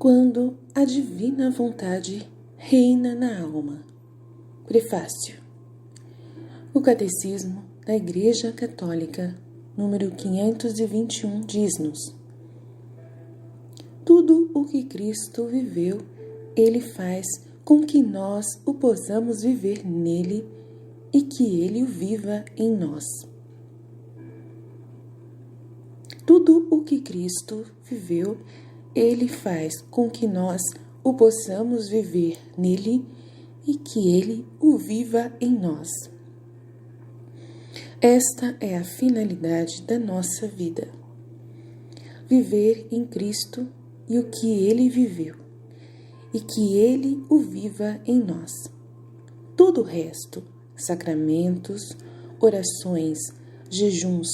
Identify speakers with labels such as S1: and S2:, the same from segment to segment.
S1: quando a divina vontade reina na alma. Prefácio. O Catecismo da Igreja Católica, número 521, diz-nos: tudo o que Cristo viveu, Ele faz com que nós o possamos viver nele e que Ele o viva em nós. Tudo o que Cristo viveu, Ele faz com que nós o possamos viver nele e que Ele o viva em nós. Esta é a finalidade da nossa vida. Viver em Cristo e o que Ele viveu, e que Ele o viva em nós. Todo o resto, sacramentos, orações, jejuns,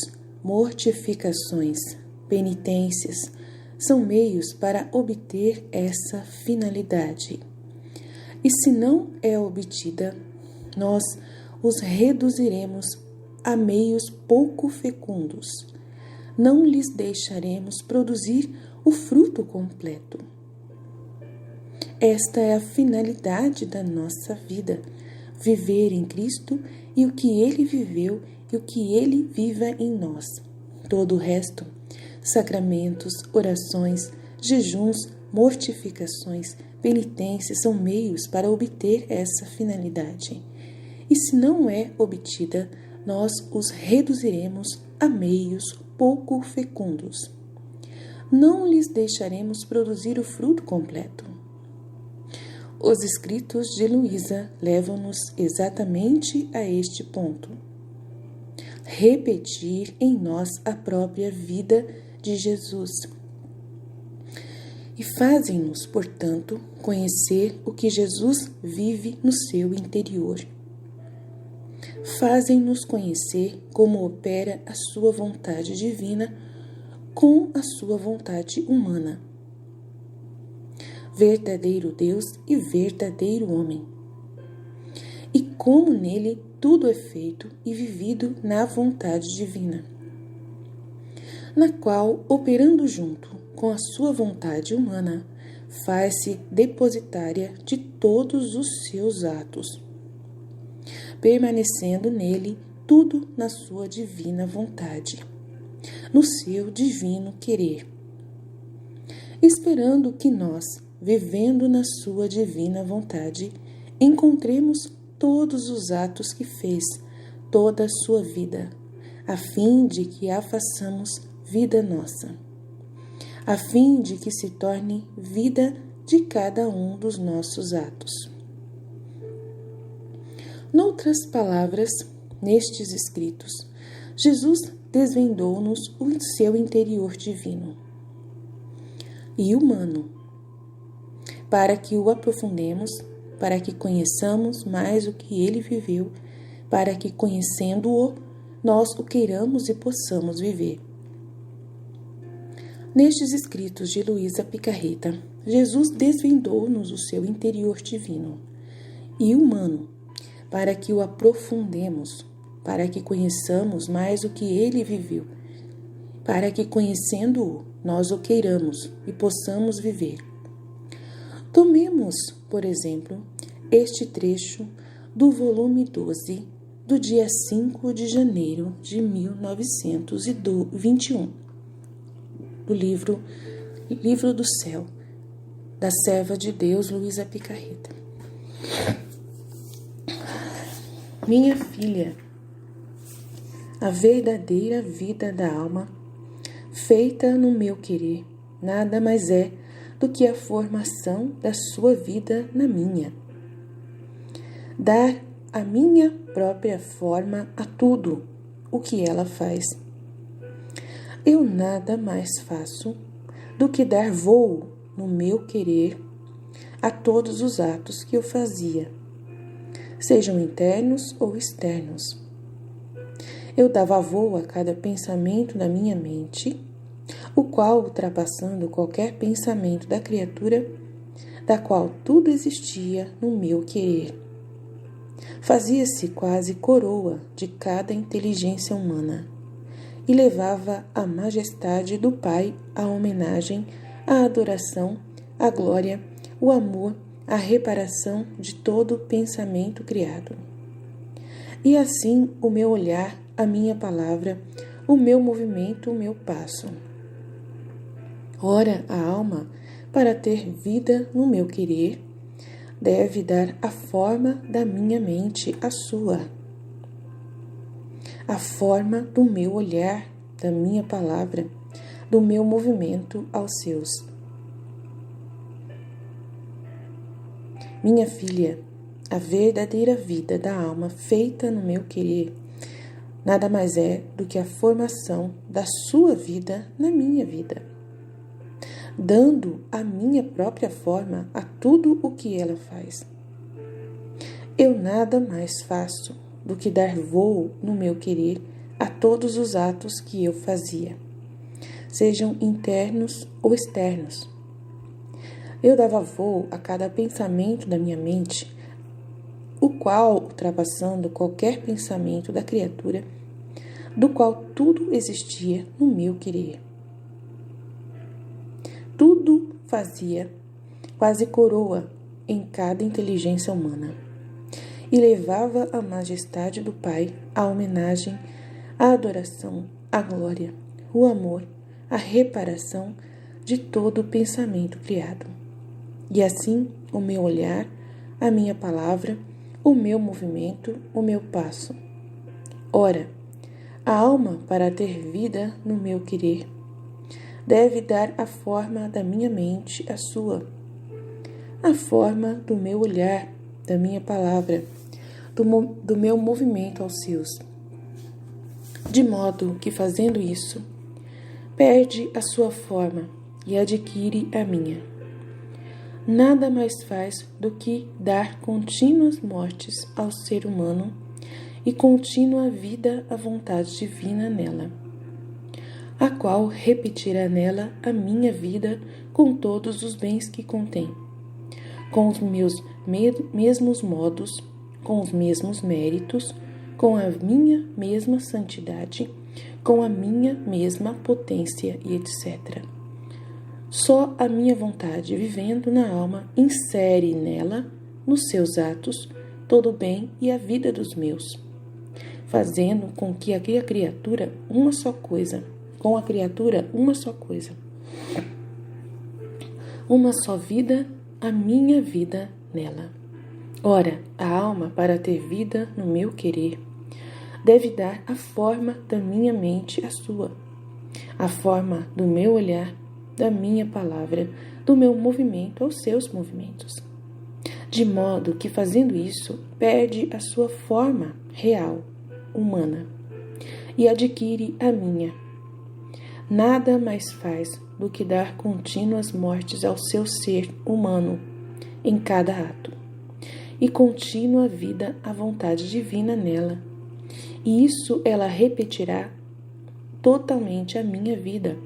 S1: mortificações, penitências, são meios para obter essa finalidade. E se não é obtida, nós os reduziremos a meios pouco fecundos. Não lhes deixaremos produzir o fruto completo. Esta é a finalidade da nossa vida, viver em Cristo e o que Ele viveu e o que Ele viva em nós. Todo o resto, sacramentos, orações, jejuns, mortificações, penitências são meios para obter essa finalidade. E se não é obtida, nós os reduziremos a meios pouco fecundos. Não lhes deixaremos produzir o fruto completo. Os escritos de Luísa levam-nos exatamente a este ponto. Repetir em nós a própria vida de Jesus. E fazem-nos, portanto, conhecer o que Jesus vive no seu interior. Fazem-nos conhecer como opera a sua vontade divina com a sua vontade humana. Verdadeiro Deus e verdadeiro homem. E como nele tudo é feito e vivido na vontade divina, na qual, operando junto com a sua vontade humana, faz-se depositária de todos os seus atos, permanecendo nele tudo na sua divina vontade, no seu divino querer, esperando que nós, vivendo na sua divina vontade, encontremos todos os atos que fez, toda a sua vida, a fim de que a façamos vida nossa, a fim de que se torne vida de cada um dos nossos atos. Noutras palavras, nestes escritos, Jesus desvendou-nos o seu interior divino e humano, para que o aprofundemos, para que conheçamos mais o que Ele viveu, para que, conhecendo-o, nós o queiramos e possamos viver. Nestes escritos de Luísa Picarreta, Jesus desvendou-nos o seu interior divino e humano, para que o aprofundemos, para que conheçamos mais o que Ele viveu, para que, conhecendo-o, nós o queiramos e possamos viver. Tomemos, por exemplo, este trecho do volume 12, do dia 5 de janeiro de 1921, do livro do Céu, da serva de Deus Luísa Picarreta. Minha filha, a verdadeira vida da alma, feita no meu querer, nada mais é do que a formação da sua vida na minha. Dar a minha própria forma a tudo o que ela faz. Eu nada mais faço do que dar voo no meu querer a todos os atos que eu fazia, sejam internos ou externos. Eu dava voo a cada pensamento da minha mente, o qual, ultrapassando qualquer pensamento da criatura, da qual tudo existia no meu querer, fazia-se quase coroa de cada inteligência humana e levava a majestade do Pai, a homenagem, a adoração, a glória, o amor, a reparação de todo pensamento criado. E assim o meu olhar, a minha palavra, o meu movimento, o meu passo. Ora, a alma, para ter vida no meu querer, deve dar a forma da minha mente à sua, a forma do meu olhar, da minha palavra, do meu movimento aos seus. Minha filha, a verdadeira vida da alma feita no meu querer nada mais é do que a formação da sua vida na minha vida, dando a minha própria forma a tudo o que ela faz. Eu nada mais faço do que dar voo no meu querer a todos os atos que eu fazia, sejam internos ou externos. Eu dava voo a cada pensamento da minha mente, o qual, ultrapassando qualquer pensamento da criatura, do qual tudo existia no meu querer. Tudo fazia quase coroa em cada inteligência humana e levava a majestade do Pai, a homenagem, a adoração, a glória, o amor, a reparação de todo o pensamento criado. E assim o meu olhar, a minha palavra, o meu movimento, o meu passo. Ora, a alma, para ter vida no meu querer, deve dar a forma da minha mente à sua, a forma do meu olhar, da minha palavra, do meu movimento aos seus. De modo que, fazendo isso, perde a sua forma e adquire a minha. Nada mais faz do que dar contínuas mortes ao ser humano e contínua vida à vontade divina nela, a qual repetirá nela a minha vida com todos os bens que contém, com os meus mesmos modos, com os mesmos méritos, com a minha mesma santidade, com a minha mesma potência e etc. Só a minha vontade, vivendo na alma, insere nela, nos seus atos, todo o bem e a vida dos meus, fazendo com que a criatura uma só coisa, uma só vida, a minha vida nela. Ora, a alma, para ter vida no meu querer, deve dar a forma da minha mente à sua, a forma do meu olhar, da minha palavra, do meu movimento aos seus movimentos, de modo que, fazendo isso, perde a sua forma real, humana, e adquire a minha. Nada mais faz do que dar contínuas mortes ao seu ser humano em cada ato, e contínua vida à vontade divina nela. E isso ela repetirá totalmente a minha vida,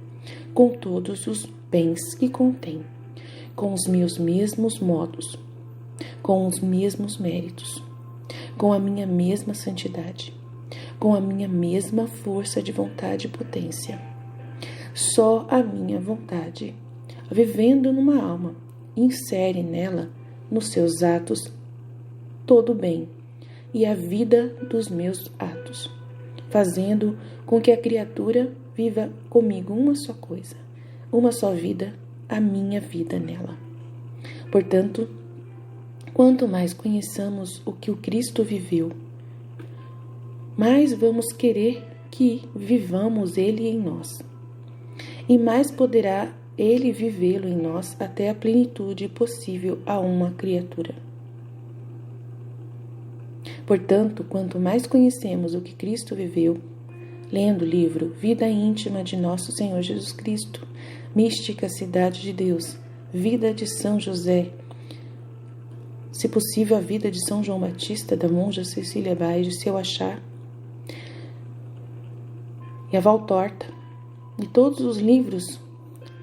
S1: com todos os bens que contém, com os meus mesmos modos, com os mesmos méritos, com a minha mesma santidade, com a minha mesma força de vontade e potência. Só a minha vontade, vivendo numa alma, insere nela, nos seus atos, todo o bem e a vida dos meus atos, fazendo com que a criatura viva comigo uma só coisa, uma só vida, a minha vida nela. Portanto, quanto mais conheçamos o que o Cristo viveu, mais vamos querer que vivamos Ele em nós, e mais poderá Ele vivê-lo em nós até a plenitude possível a uma criatura. Portanto, quanto mais conhecemos o que Cristo viveu, lendo o livro Vida Íntima de Nosso Senhor Jesus Cristo, Mística Cidade de Deus, Vida de São José, se possível a vida de São João Batista, da monja Cecília Baide, se eu achar, e a Valtorta, e todos os livros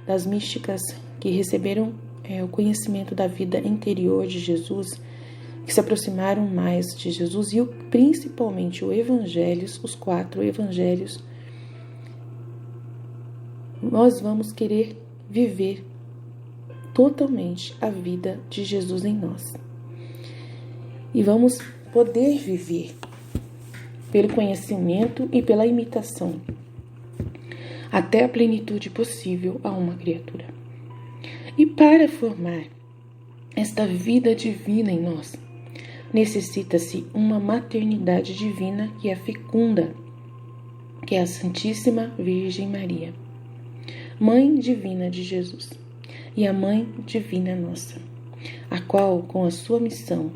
S1: das místicas que receberam o conhecimento da vida interior de Jesus, que se aproximaram mais de Jesus, e principalmente os 4 evangelhos, nós vamos querer viver totalmente a vida de Jesus em nós. E vamos poder viver pelo conhecimento e pela imitação, até a plenitude possível a uma criatura. E para formar esta vida divina em nós, necessita-se uma maternidade divina que é fecunda, que é a Santíssima Virgem Maria, Mãe Divina de Jesus, e a Mãe Divina nossa, a qual, com a sua missão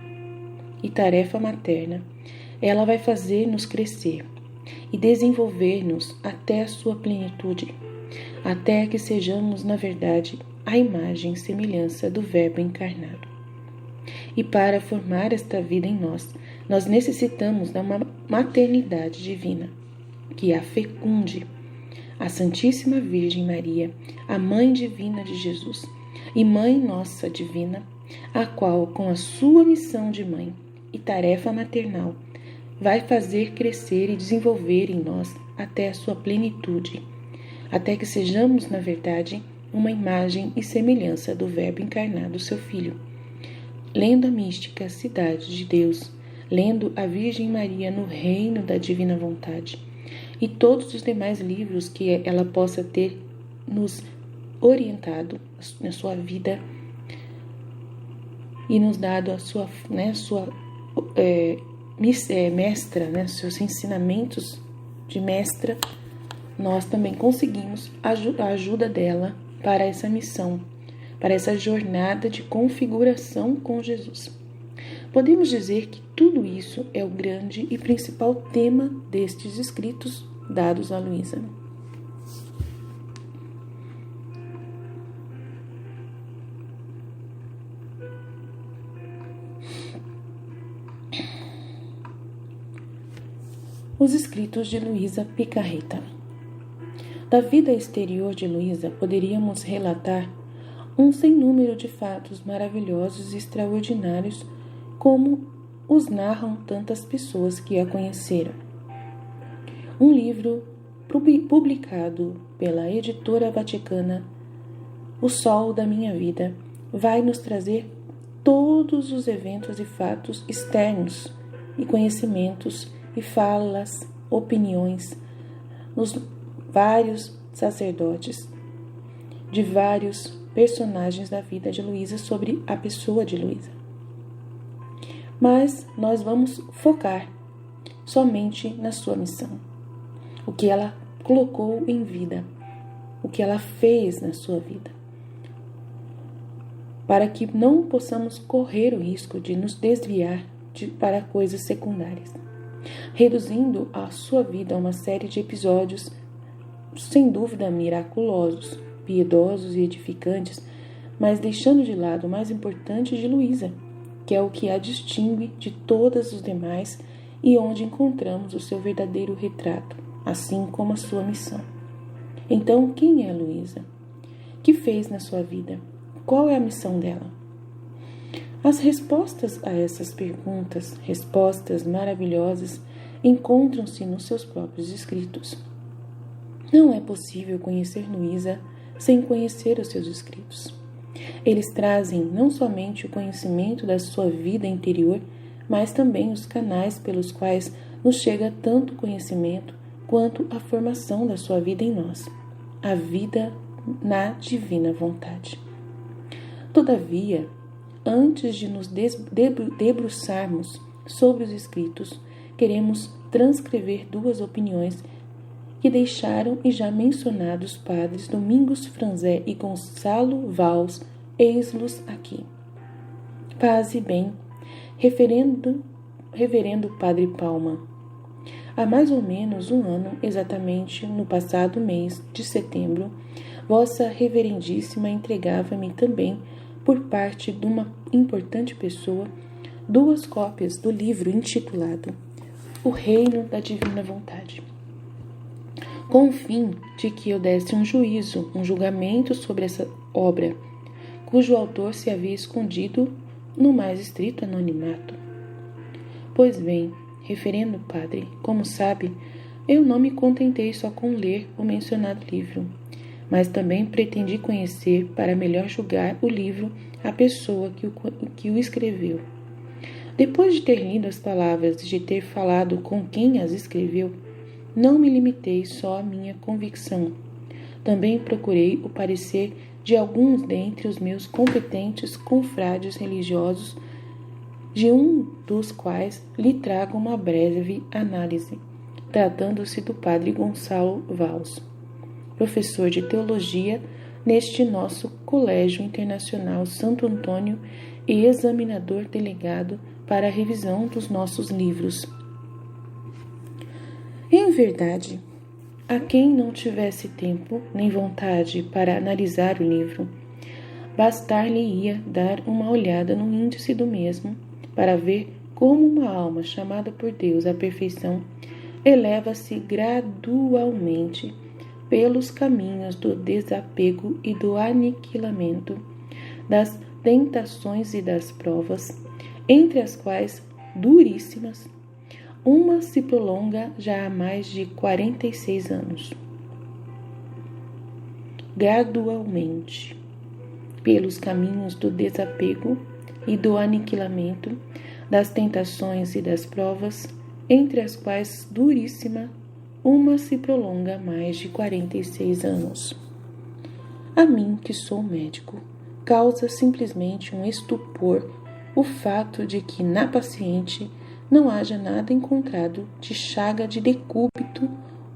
S1: e tarefa materna, ela vai fazer-nos crescer e desenvolver-nos até a sua plenitude, até que sejamos, na verdade, a imagem e semelhança do Verbo encarnado. E para formar esta vida em nós, nós necessitamos da maternidade divina, que a fecunde, a Santíssima Virgem Maria, a Mãe Divina de Jesus e Mãe Nossa Divina, a qual, com a sua missão de mãe e tarefa maternal, vai fazer crescer e desenvolver em nós até a sua plenitude, até que sejamos, na verdade, uma imagem e semelhança do Verbo encarnado, seu Filho. Lendo a mística Cidade de Deus, lendo a Virgem Maria no Reino da Divina Vontade, e todos os demais livros que ela possa ter nos orientado na sua vida e nos dado a sua mestra, seus ensinamentos de mestra, nós também conseguimos a ajuda dela para essa missão, para essa jornada de configuração com Jesus. Podemos dizer que tudo isso é o grande e principal tema destes escritos dados a Luísa. Os escritos de Luísa Picarreta. Da vida exterior de Luísa poderíamos relatar um sem número de fatos maravilhosos e extraordinários, como os narram tantas pessoas que a conheceram. Um livro publicado pela editora vaticana, O Sol da Minha Vida, vai nos trazer todos os eventos e fatos externos e conhecimentos e falas, opiniões, nos vários sacerdotes, de vários personagens da vida de Luísa sobre a pessoa de Luísa. Mas nós vamos focar somente na sua missão, o que ela colocou em vida, o que ela fez na sua vida, para que não possamos correr o risco de nos desviar para coisas secundárias, reduzindo a sua vida a uma série de episódios sem dúvida miraculosos, piedosos e edificantes, mas deixando de lado o mais importante de Luísa, que é o que a distingue de todas os demais e onde encontramos o seu verdadeiro retrato, assim como a sua missão. Então, quem é Luísa? Que fez na sua vida? Qual é a missão dela? As respostas a essas perguntas, respostas maravilhosas, encontram-se nos seus próprios escritos. Não é possível conhecer Luísa sem conhecer os seus escritos. Eles trazem não somente o conhecimento da sua vida interior, mas também os canais pelos quais nos chega tanto conhecimento quanto a formação da sua vida em nós, a vida na divina vontade. Todavia, antes de nos debruçarmos sobre os escritos, queremos transcrever duas opiniões que deixaram e já mencionados padres Domingos Franzé e Gonçalo Valls, eis-los aqui. Paz e bem, reverendo Padre Palma. Há mais ou menos um ano, exatamente no passado mês de setembro, Vossa Reverendíssima entregava-me também, por parte de uma importante pessoa, 2 cópias do livro intitulado O Reino da Divina Vontade, com o fim de que eu desse um julgamento sobre essa obra, cujo autor se havia escondido no mais estrito anonimato. Pois bem, reverendo padre, como sabe, eu não me contentei só com ler o mencionado livro, mas também pretendi conhecer para melhor julgar o livro, a pessoa que o escreveu. Depois de ter lido as palavras e de ter falado com quem as escreveu, não me limitei só à minha convicção. Também procurei o parecer de alguns dentre os meus competentes confrades religiosos, de um dos quais lhe trago uma breve análise, tratando-se do padre Gonçalo Valls, professor de teologia neste nosso Colégio Internacional Santo Antônio e examinador delegado para a revisão dos nossos livros. Em verdade, a quem não tivesse tempo nem vontade para analisar o livro, bastar-lhe-ia dar uma olhada no índice do mesmo para ver como uma alma chamada por Deus à perfeição eleva-se gradualmente pelos caminhos do desapego e do aniquilamento, das tentações e das provas, entre as quais, duríssimas, uma se prolonga já há mais de 46 anos. Gradualmente, pelos caminhos do desapego e do aniquilamento, das tentações e das provas, entre as quais, duríssima, uma se prolonga há mais de 46 anos. A mim, que sou médico, causa simplesmente um estupor o fato de que na paciente não haja nada encontrado de chaga de decúbito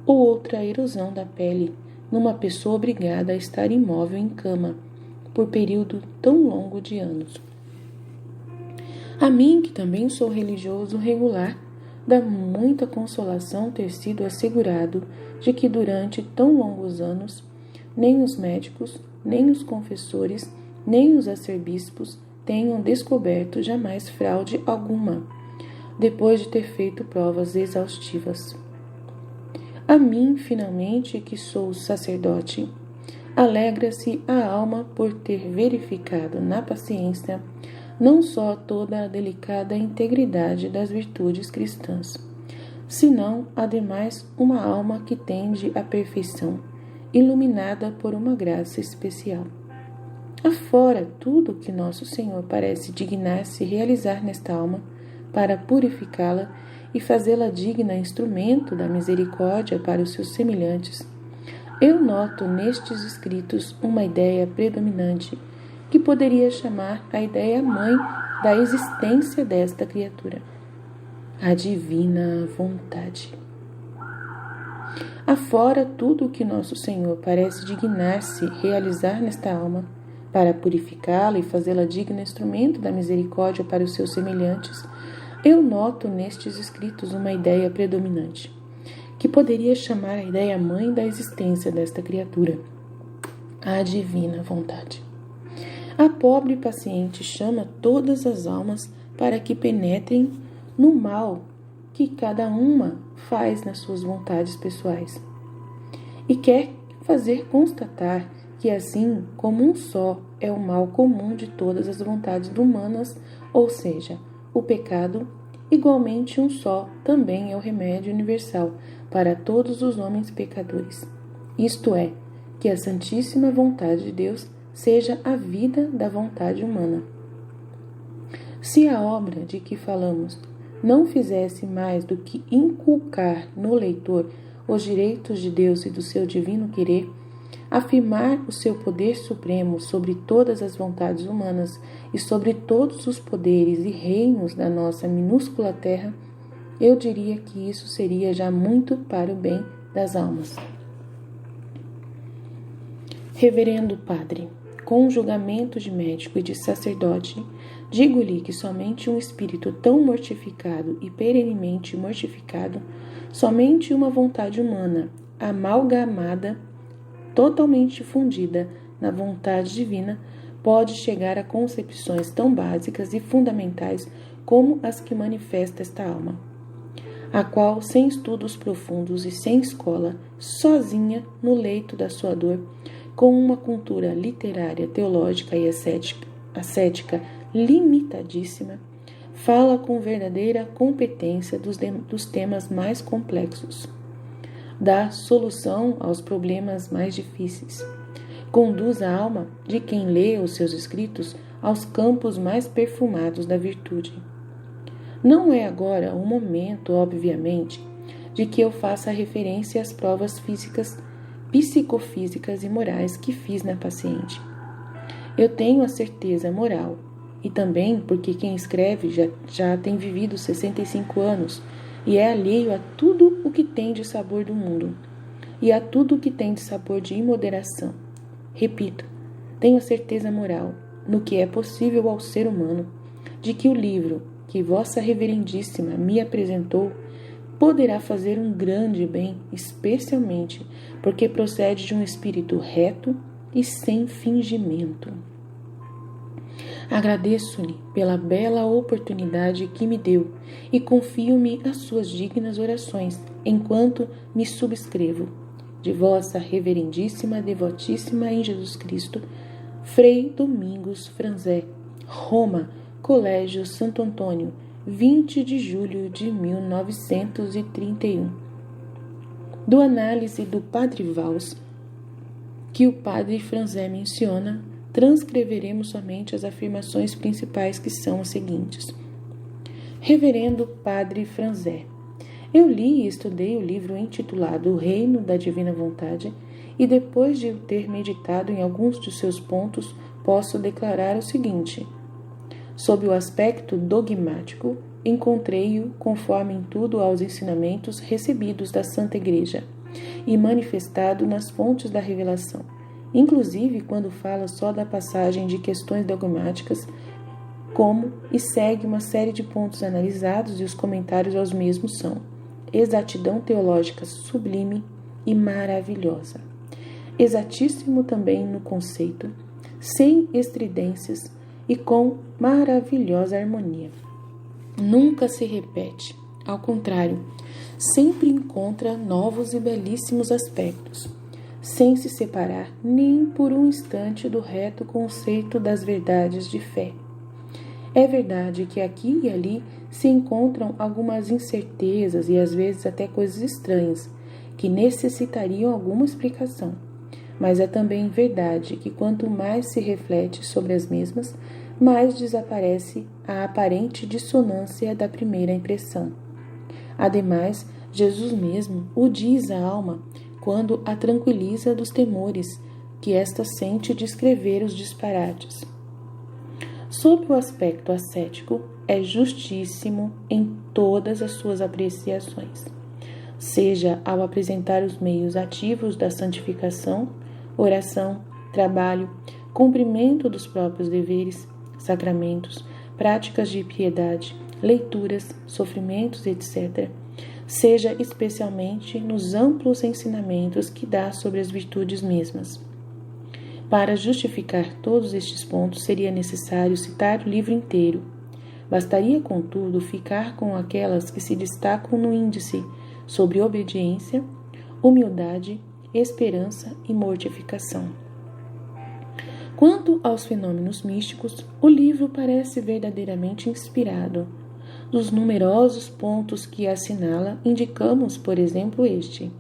S1: ou outra erosão da pele numa pessoa obrigada a estar imóvel em cama por período tão longo de anos. A mim, que também sou religioso regular, dá muita consolação ter sido assegurado de que durante tão longos anos nem os médicos, nem os confessores, nem os arcebispos tenham descoberto jamais fraude alguma, depois de ter feito provas exaustivas. A mim, finalmente, que sou sacerdote, alegra-se a alma por ter verificado na paciência não só toda a delicada integridade das virtudes cristãs, senão, ademais, uma alma que tende à perfeição, iluminada por uma graça especial. Afora tudo o que nosso Senhor parece dignar-se realizar nesta alma, para purificá-la e fazê-la digna instrumento da misericórdia para os seus semelhantes, eu noto nestes escritos uma ideia predominante, que poderia chamar a ideia mãe da existência desta criatura, a divina vontade. Afora tudo o que nosso Senhor parece dignar-se realizar nesta alma, para purificá-la e fazê-la digna instrumento da misericórdia para os seus semelhantes, eu noto nestes escritos uma ideia predominante, que poderia chamar a ideia mãe da existência desta criatura, a divina vontade. A pobre paciente chama todas as almas para que penetrem no mal que cada uma faz nas suas vontades pessoais, e quer fazer constatar que assim como um só é o mal comum de todas as vontades humanas, ou seja, o pecado, igualmente um só também é o remédio universal para todos os homens pecadores, isto é, que a santíssima vontade de Deus seja a vida da vontade humana. Se a obra de que falamos não fizesse mais do que inculcar no leitor os direitos de Deus e do seu divino querer, afirmar o seu poder supremo sobre todas as vontades humanas e sobre todos os poderes e reinos da nossa minúscula terra, eu diria que isso seria já muito para o bem das almas. Reverendo Padre, com julgamento de médico e de sacerdote, digo-lhe que somente um espírito tão mortificado e perenemente mortificado, somente uma vontade humana, amalgamada, totalmente fundida na vontade divina, pode chegar a concepções tão básicas e fundamentais como as que manifesta esta alma, a qual, sem estudos profundos e sem escola, sozinha no leito da sua dor, com uma cultura literária, teológica e ascética limitadíssima, fala com verdadeira competência dos temas mais complexos, dá solução aos problemas mais difíceis, conduz a alma de quem lê os seus escritos aos campos mais perfumados da virtude. Não é agora o momento, obviamente, de que eu faça referência às provas físicas, psicofísicas e morais que fiz na paciente. Eu tenho a certeza moral, e também porque quem escreve já tem vivido 65 anos e é alheio a tudo o que tem de sabor do mundo e a tudo o que tem de sabor de imoderação. Repito, tenho a certeza moral, no que é possível ao ser humano, de que o livro que Vossa Reverendíssima me apresentou poderá fazer um grande bem, especialmente porque procede de um espírito reto e sem fingimento. Agradeço-lhe pela bela oportunidade que me deu e confio-me às suas dignas orações, enquanto me subscrevo. De Vossa Reverendíssima Devotíssima em Jesus Cristo, Frei Domingos Franzé, Roma, Colégio Santo Antônio, 20 de julho de 1931. Do análise do Padre Vals, que o Padre Franzé menciona, transcreveremos somente as afirmações principais, que são as seguintes. Reverendo Padre Franzé, eu li e estudei o livro intitulado O Reino da Divina Vontade e depois de ter meditado em alguns de seus pontos, posso declarar o seguinte. Sob o aspecto dogmático, encontrei-o conforme em tudo aos ensinamentos recebidos da Santa Igreja e manifestado nas fontes da revelação, inclusive quando fala só da passagem de questões dogmáticas, como e segue uma série de pontos analisados e os comentários aos mesmos são exatidão teológica sublime e maravilhosa, exatíssimo também no conceito, sem estridências e com maravilhosa harmonia. Nunca se repete, ao contrário, sempre encontra novos e belíssimos aspectos, sem se separar nem por um instante do reto conceito das verdades de fé. É verdade que aqui e ali se encontram algumas incertezas e às vezes até coisas estranhas, que necessitariam alguma explicação, mas é também verdade que quanto mais se reflete sobre as mesmas, mais desaparece a aparente dissonância da primeira impressão. Ademais, Jesus mesmo o diz à alma quando a tranquiliza dos temores que esta sente de escrever os disparates. Sob o aspecto ascético, é justíssimo em todas as suas apreciações, seja ao apresentar os meios ativos da santificação, oração, trabalho, cumprimento dos próprios deveres, sacramentos, práticas de piedade, leituras, sofrimentos, etc., seja especialmente nos amplos ensinamentos que dá sobre as virtudes mesmas. Para justificar todos estes pontos, seria necessário citar o livro inteiro. Bastaria, contudo, ficar com aquelas que se destacam no índice sobre obediência, humildade, esperança e mortificação. Quanto aos fenômenos místicos, o livro parece verdadeiramente inspirado. Dos numerosos pontos que assinala, indicamos, por exemplo, este: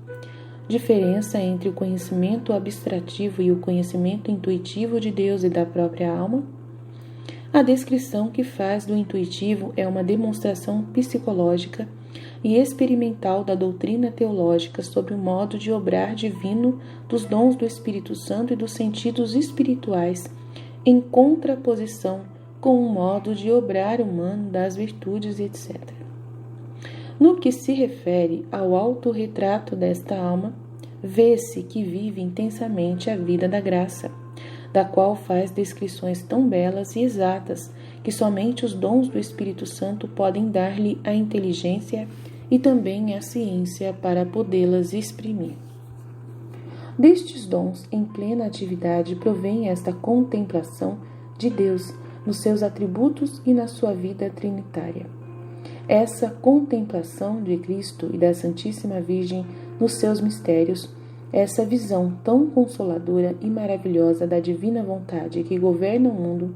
S1: diferença entre o conhecimento abstrativo e o conhecimento intuitivo de Deus e da própria alma. A descrição que faz do intuitivo é uma demonstração psicológica e experimental da doutrina teológica sobre o modo de obrar divino dos dons do Espírito Santo e dos sentidos espirituais, em contraposição com o modo de obrar humano das virtudes, etc. No que se refere ao autorretrato desta alma, vê-se que vive intensamente a vida da graça, da qual faz descrições tão belas e exatas que somente os dons do Espírito Santo podem dar-lhe a inteligência e também a ciência para podê-las exprimir. Destes dons em plena atividade provém esta contemplação de Deus nos seus atributos e na sua vida trinitária. Essa contemplação de Cristo e da Santíssima Virgem nos seus mistérios, essa visão tão consoladora e maravilhosa da divina vontade que governa o mundo,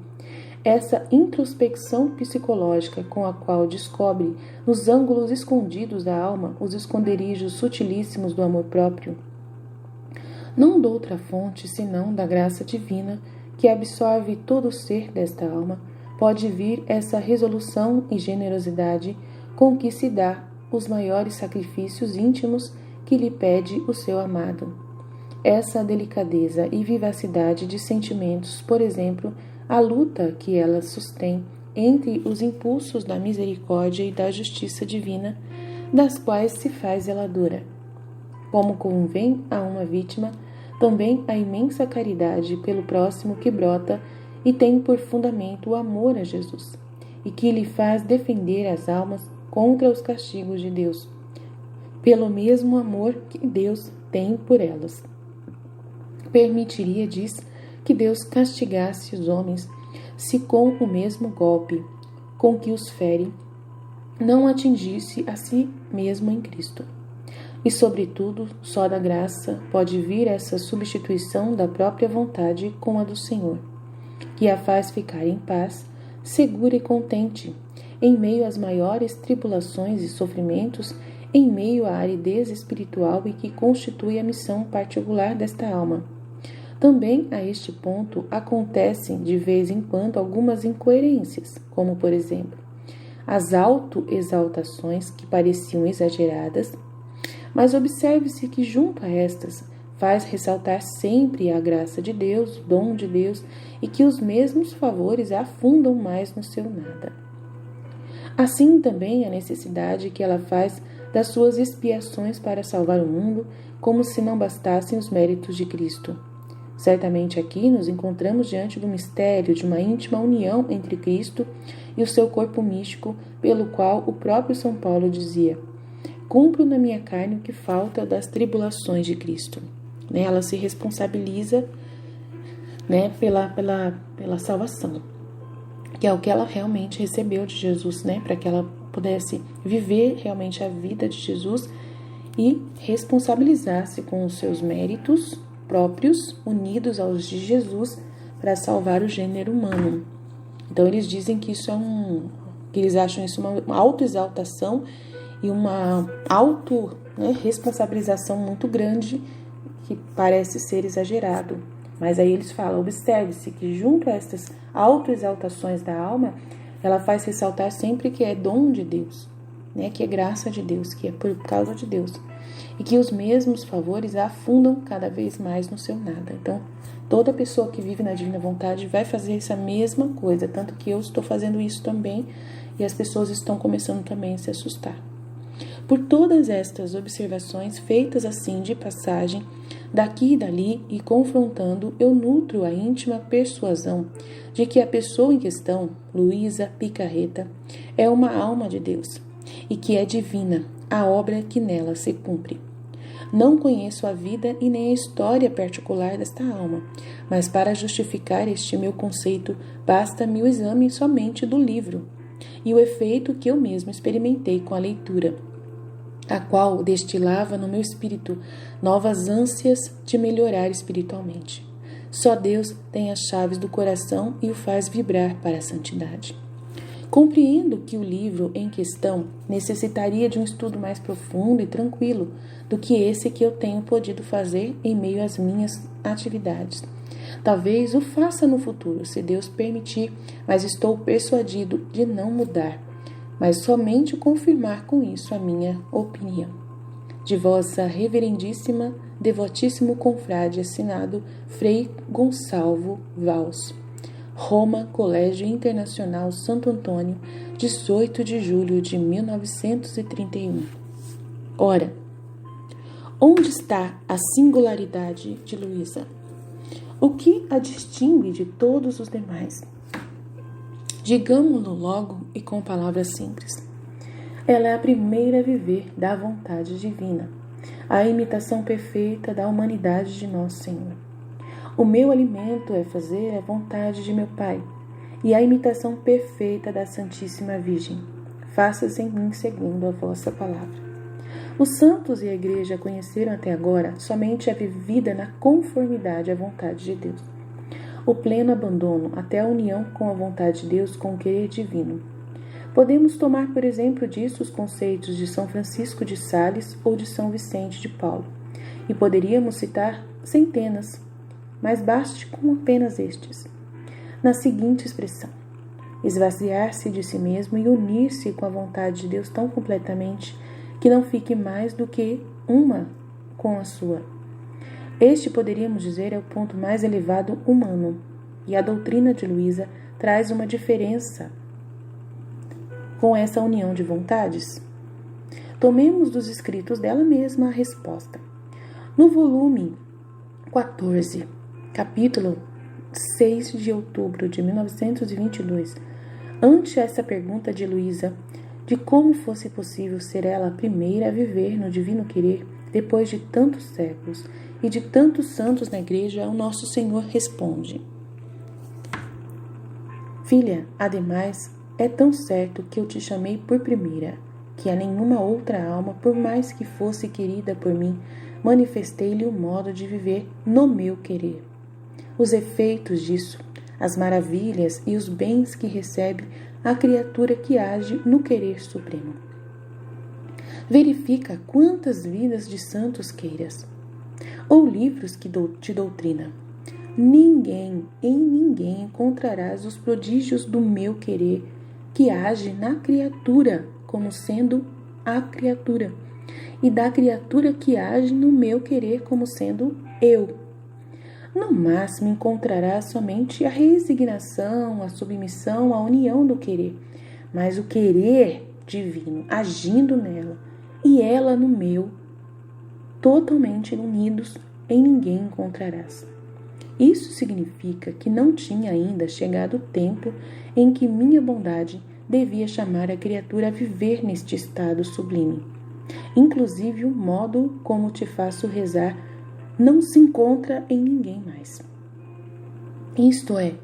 S1: essa introspecção psicológica com a qual descobre nos ângulos escondidos da alma os esconderijos sutilíssimos do amor próprio, Não doutra fonte, senão da graça divina, que absorve todo o ser desta alma, pode vir essa resolução e generosidade com que se dá os maiores sacrifícios íntimos que lhe pede o seu amado. Essa delicadeza e vivacidade de sentimentos, por exemplo, a luta que ela sustém entre os impulsos da misericórdia e da justiça divina, das quais se faz zeladora. Como convém a uma vítima, também a imensa caridade pelo próximo que brota e tem por fundamento o amor a Jesus, e que lhe faz defender as almas contra os castigos de Deus, pelo mesmo amor que Deus tem por elas. Permitiria, diz, que Deus castigasse os homens se com o mesmo golpe com que os fere, não atingisse a si mesmo em Cristo. E, sobretudo, só da graça pode vir essa substituição da própria vontade com a do Senhor, que a faz ficar em paz, segura e contente, em meio às maiores tribulações e sofrimentos, em meio à aridez espiritual e que constitui a missão particular desta alma. Também a este ponto acontecem de vez em quando algumas incoerências, como, por exemplo, as autoexaltações que pareciam exageradas, mas observe-se que junto a estas faz ressaltar sempre a graça de Deus, o dom de Deus, e que os mesmos favores afundam mais no seu nada. Assim também a necessidade que ela faz das suas expiações para salvar o mundo, como se não bastassem os méritos de Cristo. Certamente aqui nos encontramos diante do mistério de uma íntima união entre Cristo e o seu corpo místico, pelo qual o próprio São Paulo dizia: cumpro na minha carne o que falta das tribulações de Cristo. Ela se responsabiliza pela salvação, que é o que ela realmente recebeu de Jesus, para que ela pudesse viver realmente a vida de Jesus e responsabilizar-se com os seus méritos próprios, unidos aos de Jesus, para salvar o gênero humano. Então eles dizem que isso que eles acham isso uma autoexaltação e uma responsabilização muito grande, que parece ser exagerado. Mas aí eles falam, observe-se que junto a estas autoexaltações da alma, ela faz ressaltar sempre que é dom de Deus, que é graça de Deus, que é por causa de Deus, e que os mesmos favores a afundam cada vez mais no seu nada. Então, toda pessoa que vive na divina vontade vai fazer essa mesma coisa, tanto que eu estou fazendo isso também, e as pessoas estão começando também a se assustar. Por todas estas observações feitas assim de passagem, daqui e dali, e confrontando, eu nutro a íntima persuasão de que a pessoa em questão, Luísa Picarreta, é uma alma de Deus, e que é divina a obra que nela se cumpre. Não conheço a vida e nem a história particular desta alma, mas para justificar este meu conceito, basta-me o exame somente do livro, e o efeito que eu mesmo experimentei com a leitura, a qual destilava no meu espírito novas ânsias de melhorar espiritualmente. Só Deus tem as chaves do coração e o faz vibrar para a santidade. Compreendo que o livro em questão necessitaria de um estudo mais profundo e tranquilo do que esse que eu tenho podido fazer em meio às minhas atividades. Talvez o faça no futuro, se Deus permitir, mas estou persuadido de não mudar, mas somente confirmar com isso a minha opinião. De vossa reverendíssima, devotíssimo confrade assinado Frei Gonçalvo Valls, Roma, Colégio Internacional Santo Antônio, 18 de julho de 1931. Ora, onde está a singularidade de Luísa? O que a distingue de todos os demais? Digamo-lo logo e com palavras simples. Ela é a primeira a viver da vontade divina, a imitação perfeita da humanidade de Nosso Senhor. O meu alimento é fazer a vontade de meu Pai, e a imitação perfeita da Santíssima Virgem. Faça-se em mim segundo a vossa palavra. Os santos e a Igreja conheceram até agora somente a vivida na conformidade à vontade de Deus, o pleno abandono até a união com a vontade de Deus com o querer divino. Podemos tomar, por exemplo, disso os conceitos de São Francisco de Sales ou de São Vicente de Paulo, E poderíamos citar centenas, mas baste com apenas estes. Na seguinte expressão: esvaziar-se de si mesmo e unir-se com a vontade de Deus tão completamente que não fique mais do que uma com a sua. Este, poderíamos dizer, é o ponto mais elevado humano, e a doutrina de Luísa traz uma diferença com essa união de vontades. Tomemos dos escritos dela mesma a resposta. No volume 14, capítulo 6 de outubro de 1922, ante essa pergunta de Luísa, de como fosse possível ser ela a primeira a viver no divino querer depois de tantos séculos e de tantos santos na igreja, o nosso Senhor responde: filha, ademais, é tão certo que eu te chamei por primeira, que a nenhuma outra alma, por mais que fosse querida por mim, manifestei-lhe o modo de viver no meu querer. Os efeitos disso, as maravilhas e os bens que recebe a criatura que age no querer supremo. Verifica quantas vidas de santos queiras, ou livros de doutrina. Em ninguém encontrarás os prodígios do meu querer, que age na criatura como sendo a criatura, e da criatura que age no meu querer como sendo eu. No máximo encontrarás somente a resignação, a submissão, a união do querer, mas o querer divino agindo nela e ela no meu, totalmente unidos, em ninguém encontrarás. Isso significa que não tinha ainda chegado o tempo em que minha bondade devia chamar a criatura a viver neste estado sublime. Inclusive o modo como te faço rezar não se encontra em ninguém mais. Isto é,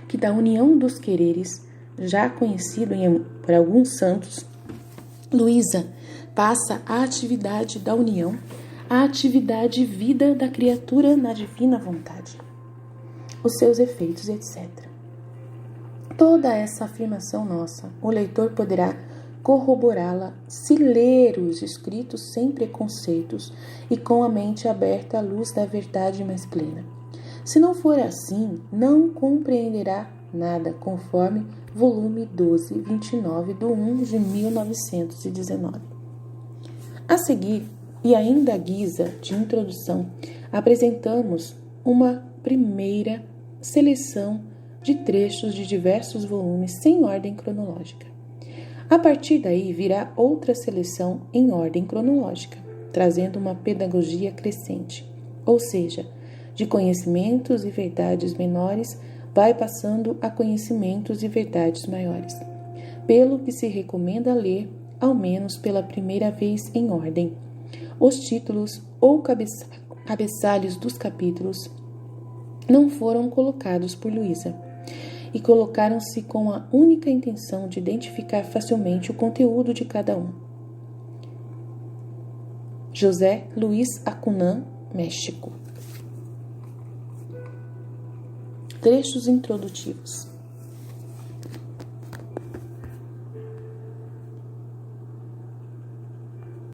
S1: que da união dos quereres, já conhecido por alguns santos, Luísa passa à atividade da união, à atividade vida da criatura na divina vontade, os seus efeitos, etc. Toda essa afirmação nossa, o leitor poderá corroborá-la se ler os escritos sem preconceitos e com a mente aberta à luz da verdade mais plena. Se não for assim, não compreenderá nada, conforme volume 12, 29 de 1 de 1919. A seguir, e ainda à guisa de introdução, apresentamos uma primeira seleção de trechos de diversos volumes sem ordem cronológica. A partir daí virá outra seleção em ordem cronológica, trazendo uma pedagogia crescente, ou seja, de conhecimentos e verdades menores vai passando a conhecimentos e verdades maiores, pelo que se recomenda ler, ao menos pela primeira vez em ordem, os títulos ou cabeçalhos dos capítulos não foram colocados por Luísa, e colocaram-se com a única intenção de identificar facilmente o conteúdo de cada um. José Luiz Acuña, México. Trechos introdutivos.